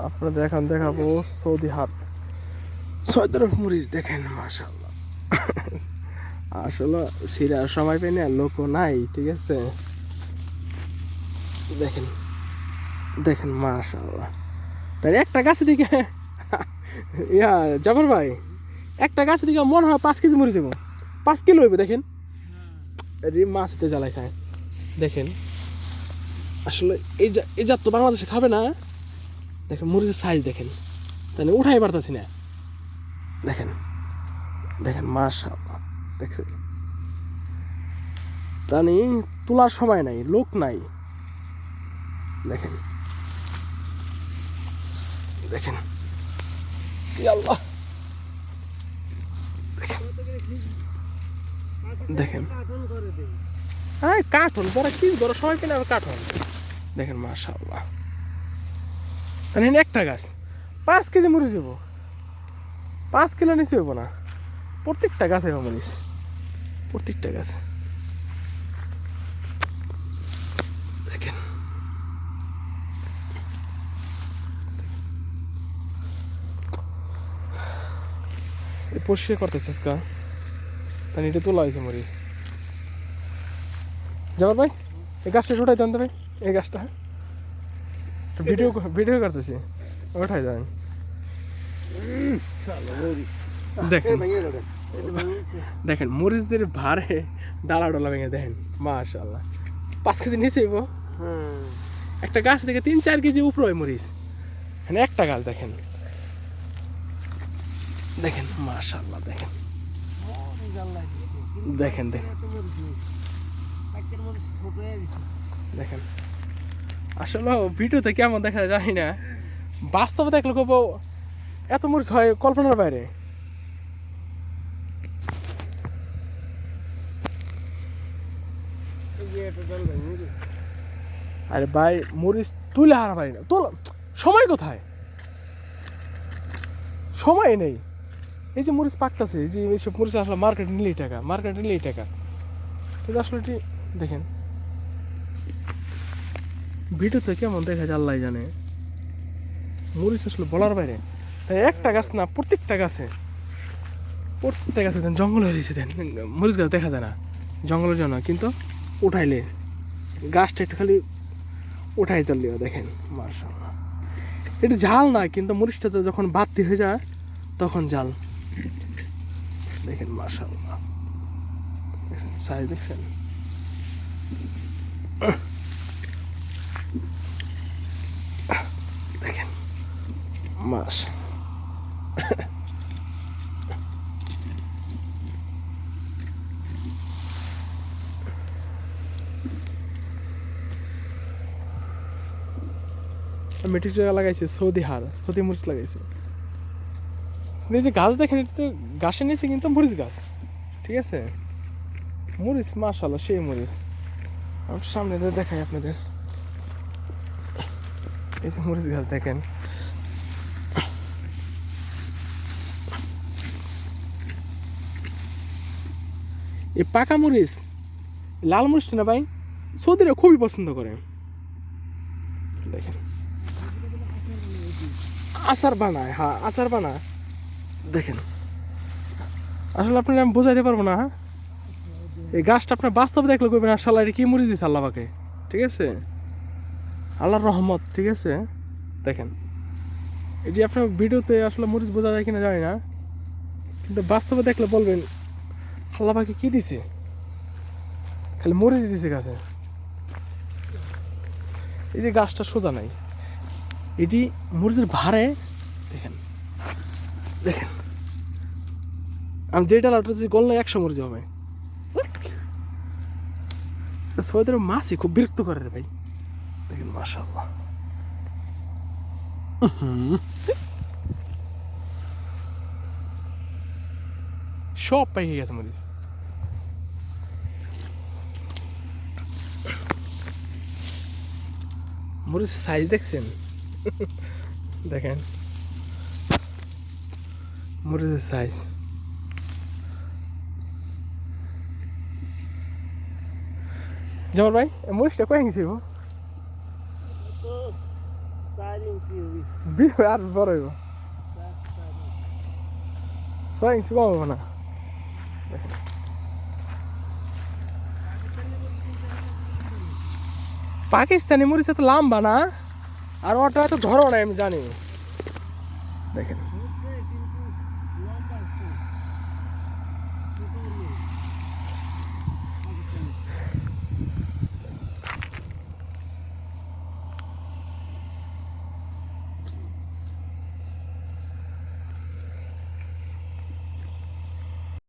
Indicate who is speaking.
Speaker 1: আপনাদের এখন দেখাবো সৌদি হাট সৌদি মরিচ দেখেন মাশাআল্লাহ। আসলে সিরার সময় পেয়ে না লোকও নাই, ঠিক আছে। দেখেন দেখেন মাশাআল্লাহ। তাই একটা গাছ দিকে ইয়া জাফর ভাই, একটা গাছ দিকে মনে হয় 5 কেজি মরিচ যাবো, 5 কিলো হইবে। দেখেন মাছতে জ্বালাই খায়। দেখেন আসলে এই জাত তো বাংলাদেশে খাবে না। দেখেন মরিচের সাইজ দেখেন, তাই উঠাই পারতাছি না। দেখেন দেখেন মাশাআল্লাহ, দেখছেন তানি তোলার সময় নাই, লোক নাই। দেখেন দেখেন আল্লাহ, দেখেন হ্যাঁ কাঠন পরে কি ধরো সময় কিনে আবার কাঠন। দেখেন মাশাআল্লাহ, তাহলে একটা গাছ 5 কেজি মরিচ যাবো, 5 কিলো নিচে হইব না। প্রত্যেকটা গাছে মরিচ, প্রত্যেকটা গাছ। দেখেন পরিষ্কার করতেছে আজকা, তাহলে এটা তোলা হয়েছে মরিচ। যাবার ভাই এই গাছটা উঠাই দেন তো ভাই, এই গাছটা ভিডিও ভিডিও করতেছি, ওঠাই দেন। দেখেন দেখেন মরিচদের ভারে ডালা ডলা ভেঙে দেখেন মাশাআল্লাহ। 5 কেজি নিচে একটা গাছ থেকে 3-4 কেজি উপরে হয় মরিচ। মানে একটা গাছ দেখেন দেখেন মাশাআল্লাহ। দেখেন দেখেন দেখেন দেখেন আসলে ভিডিওতে কেমন দেখা যায় জানি না, বাস্তবে দেখলে খুব এত মরিচ হয় কল্পনার বাইরে। আরে ভাই মরিচ তুলে হারা পারি না, তোলা সময় কোথায়, সময় নেই। এই যে মরিচ পাকতেছে, এই যে এইসব মরিচ আসলে মার্কেটে নিলেই টাকা, মার্কেটে নিলেই টাকা। কিন্তু আসলে এটি দেখেন ভিডিওতে কেমন দেখা যায় আল্লাহ জানে, মরিচ আসলে বলার বাইরে। তাই একটা গাছ না, প্রত্যেকটা গাছে, প্রত্যেকটা গাছে দেন জঙ্গল হয়ে রয়েছে। দেন মরিচ গাছ দেখা যায় না জঙ্গলের জন্য, কিন্তু উঠাইলে গাছটা একটু খালি উঠাই তুললেও দেখেন মাশাআল্লাহ। এটা ঝাল না, কিন্তু মরিচটা তো যখন বাড়তি হয়ে যায় তখন ঝাল। দেখেন মাশাআল্লাহ, দেখছেন সাইজ দেখছেন। দেখেন মাস মেট্রিক লাগাইছে সৌদি হার, সৌদি মরিচ লাগাইছে। এই যে গাছ দেখেন, এটা তো গাছের নিচে কিন্তু মরিচ গাছ, ঠিক আছে। মরিচ মাশাআল্লাহ সেই মরিচ। আমার সামনে দেখাই আপনাদের, এই যে মরিচ গাছ দেখেন। এই পাকা মরিচ, লাল মরিচটা না ভাই সৌদিরা খুবই পছন্দ করে। দেখেন আচার বানায়, হ্যাঁ আচার বানায়। দেখেন আসলে আপনার আমি বোঝাইতে পারবো না। এই গাছটা আপনার বাস্তবে দেখলে করবেন আসলে এটা কি মরিচ দিচ্ছে আল্লাহ পাকে, ঠিক আছে, আল্লাহর রহমত, ঠিক আছে। দেখেন এটি আপনার ভিডিওতে আসলে মরিচ বোঝা যায় কিনা জানি না, কিন্তু বাস্তবে দেখলে বলবেন আল্লাহ পাকে কি দিছে, খালি মরিচ দিছে গাছে। এই যে গাছটা সোজা নাই, এটি মরিচের ভারে। দেখেন দেখেন আমি যেটা লাউটা যদি গল না 100 মরিচ হবে। সৌদের মাছই খুব বিরক্ত করে রে ভাই। দেখেন মাশাআল্লাহ, সব পাইকে গেছে মরিচ। মরিচ সাইজ দেখছেন, দেখেন মরিচের সাইজ। যেমন ভাই মরিচটা কয়ে গেছে
Speaker 2: 4 ইঞ্চি হবি
Speaker 1: আর বড় হইব 6 ইঞ্চি কম হবো না পাকিস্তানি মরিচ এত লম্বা না আর ওটা এত ধরো না আমি জানি দেখেন